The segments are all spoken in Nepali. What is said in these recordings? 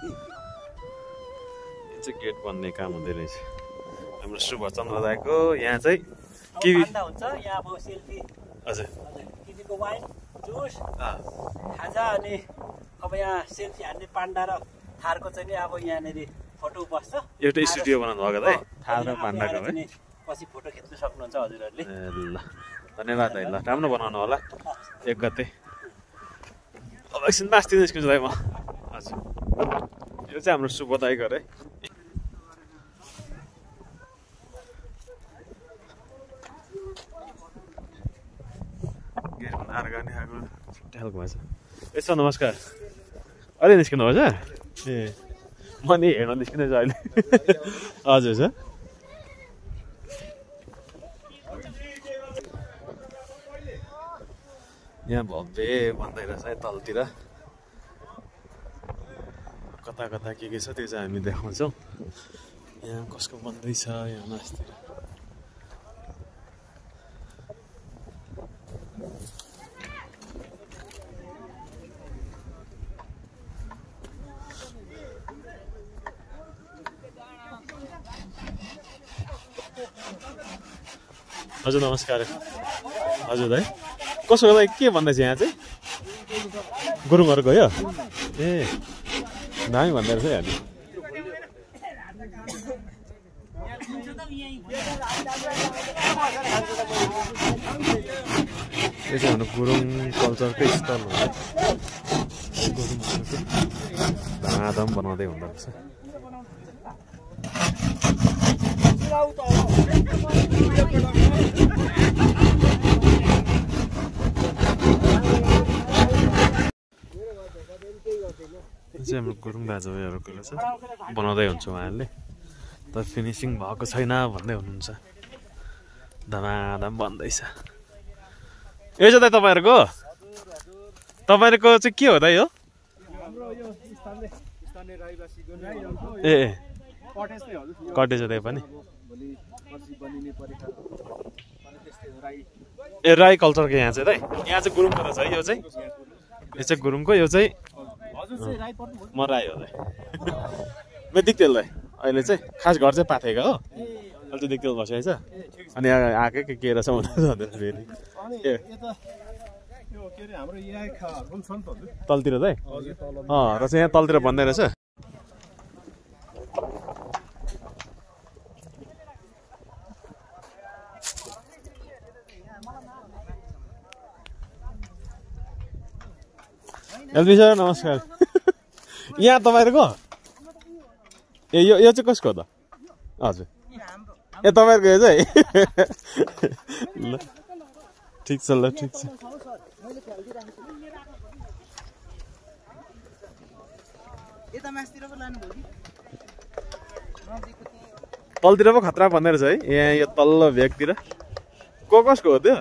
यो चाहिँ गेट बन्ने काम हुँदै रहेछ हाम्रो सुभाषचन्द्र दाइको यहाँ चाहिँ किवी हुन्छ यहाँ अब सेल्फी हजुर किवीको वाइन जुस खाजा अनि अब यहाँ सेल्फी हान्ने पाण्डा र थारको चाहिँ नि अब यहाँनिर फोटो बस्छ एउटा स्टुडियो बनाउनु भएको दाइ थार र पाण्डाको है पछि फोटो खिच्न सक्नुहुन्छ हजुरहरूले ल धन्यवाद है ल राम्रो बनाउनु होला 1 गते अब एकछिन मास्ति निस्किन्छु दाइ म हजुर यो चाहिँ हाम्रो शुभ दाइ घर है गेट बनाएर गर्ने आएको छुट्याएको भएछ यसो नमस्कार अहिले निस्किनु भएछ ए म नि हेर्न निस्किँदैछु अहिले हजुर सर यहाँ भव्य बन्दै रहेछ है तलतिर कता कता के छ त्यो चाहिँ हामी देखाउँछौँ यहाँ कसको बन्दैछ यहाँ मास्तिर हजुर नमस्कार हजुर दाइ कसो दाइ के भन्दैछ यहाँ चाहिँ गुरुङहरू गयो ए दामी भन्दै रहेछ हामी यो चाहिँ हाम्रो गुरुङ कल्चरकै स्टल हो है गुरुङहरूको धाम बनाउँदै हुँदो रहेछ चाहिँ हाम्रो गुरुङ दाजुभाइहरूको रहेछ बनाउँदै हुन्छ उहाँहरूले तर फिनिसिङ भएको छैन भन्दै हुनुहुन्छ धमाधम बन्दैछ यो चाहिँ दाइ तपाईँहरूको चाहिँ के हो दाइ हो ए कटेज हो दाइ पनि ए राई कल्चरको यहाँ चाहिँ दाइ यहाँ चाहिँ गुरुङको रहेछ है यो चाहिँ गुरुङको यो चाहिँ म राई हो दाइ म दिक्तेल दाइ अहिले चाहिँ खास घर चाहिँ पाथेको हो अहिले चाहिँ दिक्तेल बसिरहेछ अनि आएकै के रहेछ भन्दै फेरि तलतिर दाइ र चाहिँ यहाँ तलतिर बन्दै रहेछ एलबी सर नमस्कार यहाँ तपाईँहरूको ए यो चाहिँ कसको हो त हजुर ए तपाईँहरूको यो चाहिँ ल ठिक छ ल ठिक छ तलतिर पो खतरा भन्दै रहेछ है यहाँ यो तल्लो भेगतिर कसको हो त्यो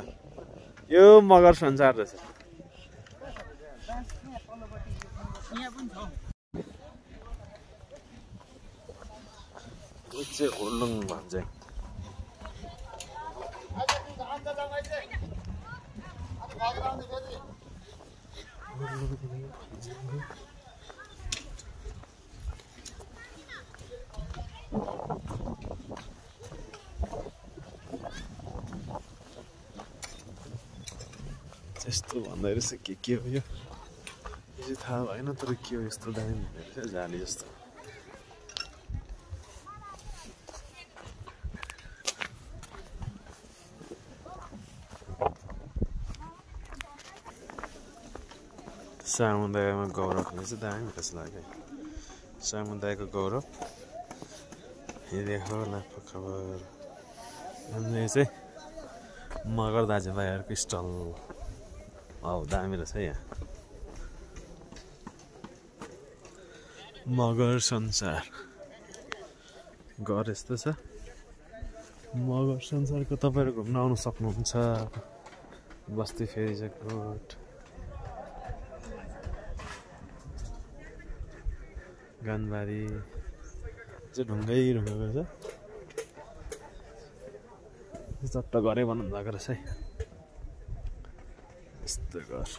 यो मगर संसार रहेछ चाहिँ हुर्लुङ भन्छ यस्तो भन्दै रहेछ के हो यो चाहिँ थाहा भएन तर के हो यस्तो दामी भन्दै रहेछ जाली जस्तो समुदायमा गौरव रहेछ दामी कस्तो लाग्यो समुदायको गौरव हेरेको लाफा खबर अनि चाहिँ मगर दाजुभाइहरूको स्टल हौ दामी रहेछ यहाँ मगर संसार घर यस्तो छ मगर संसारको तपाईँहरू घुम्न आउनु सक्नुहुन्छ बस्ती फेरि कोट गानबारी चाहिँ ढुङ्गै रहेछ चट्ट घरै बनाउनु भएको रहेछ है यस्तो घर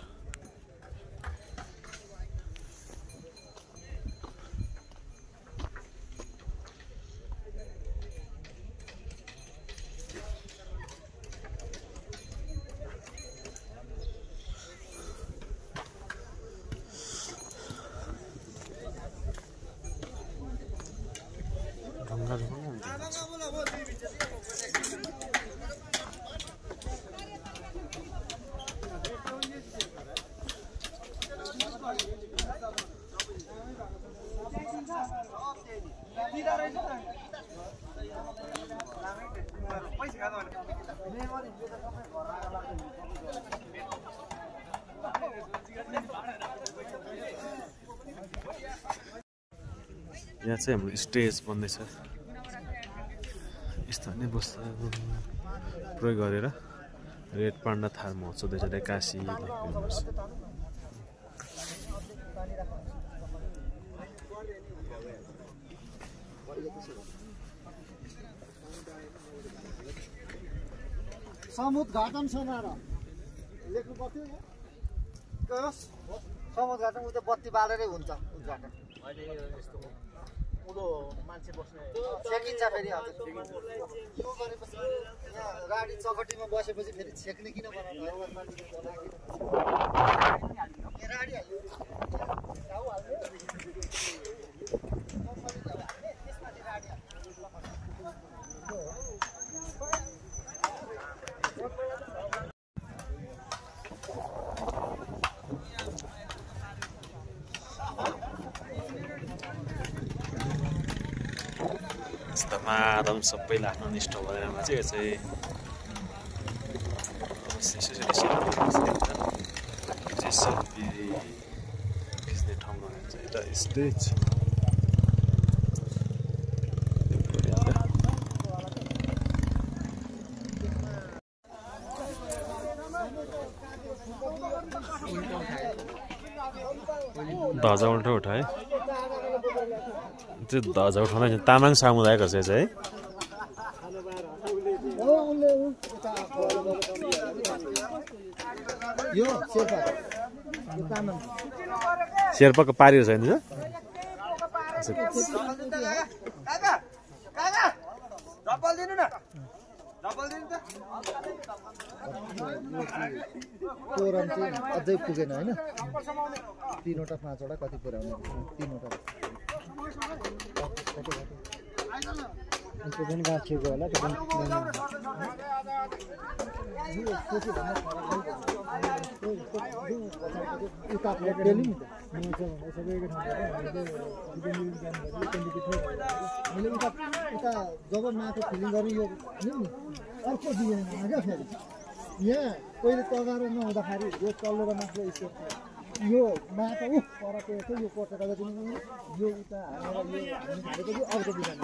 यहाँ चाहिँ हाम्रो स्टेज बन्दैछ स्थानीय वस्तु प्रयोग गरेर रेड पान्डा थार महोत्सव 2081 समुद्घाटन समारोह लेख्नु पर्थ्यो समुद्घाटन उता बत्ती बालेरै हुन्छ उद्घाटन उँधो मान्छे बस्ने छेकिन्छ फेरि हजुर यो गरेपछि यहाँ गाडी चकटीमा बसेपछि फेरि छेक्ने किन बनाउनु गाडी हाल्यो घाउ हाल्यो मादम सबैले आफ्नो निष्ठ भएरमा चाहिँ यो चाहिँ सेल्फी खिच्ने ठाउँमा हुन्छ यता स्टेज ध्वजा उल्टा उठाए त्यो ध्वजा उठाउँदा तामाङ समुदायको चाहिँ है शेर्पाको पारियो छैन प्रोग्राम चाहिँ अझै पुगेन होइन 3वटा 5वटा कति पुऱ्याउने 3वटा त्यो पनि गाँसिएको होला त्यो पनि उता जब माथि फिलिङ गर्ने यो अर्को डिजाइन क्या फेरि यहाँ पहिले तगारो नहुँदाखेरि यो तल्लो र माथिल्लो स्टेप यो माटो परको यो कोटेर यो उता हालेर यो हामी हालेको अर्को डिजाइन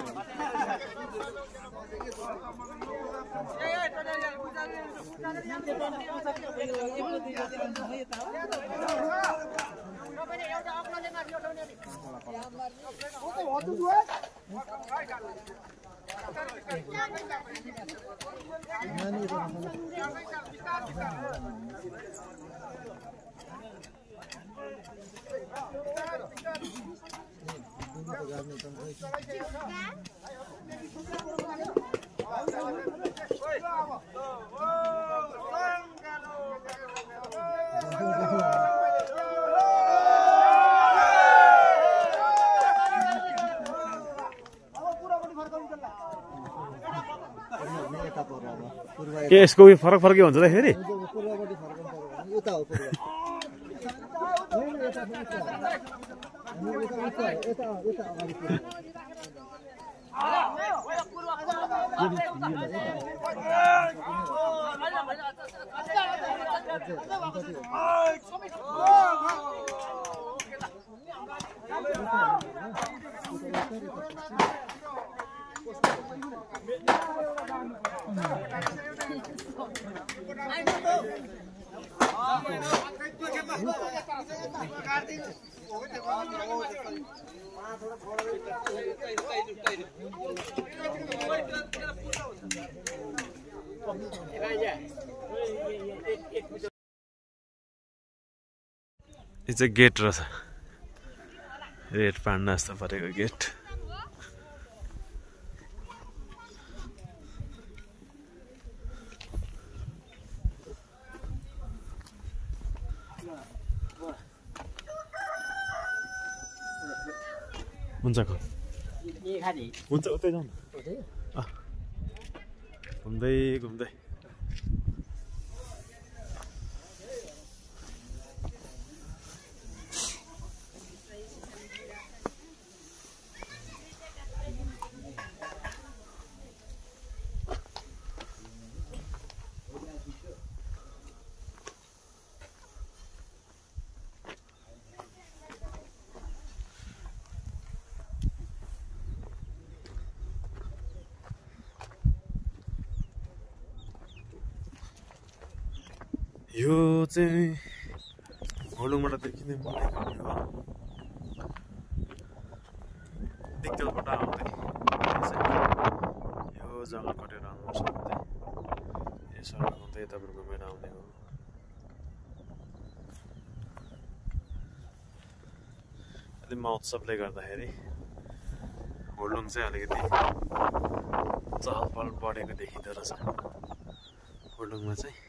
यसको फरक फरकै हुन्छ त फेरि यो चाहिँ गेट रहेछ रेड पान्डा जस्तो परेको गेट हुन्छ हुन्छ उतै जाउँ न घुम्दै घुम्दै यो चाहिँ होलुङबाट देखिने मुनाइघारी हो। दिक्तेलबाट आउँदै यो जग्गा कटेर आउनुपर्छ भन्दै यो सडक हुँदै यताबाट घुमेर आउने हो। अलि महोत्सवले गर्दाखेरि होलुङ चाहिँ अलिकति चहल पहल बढेको देखिँदो रहेछ होलुङमा चाहिँ।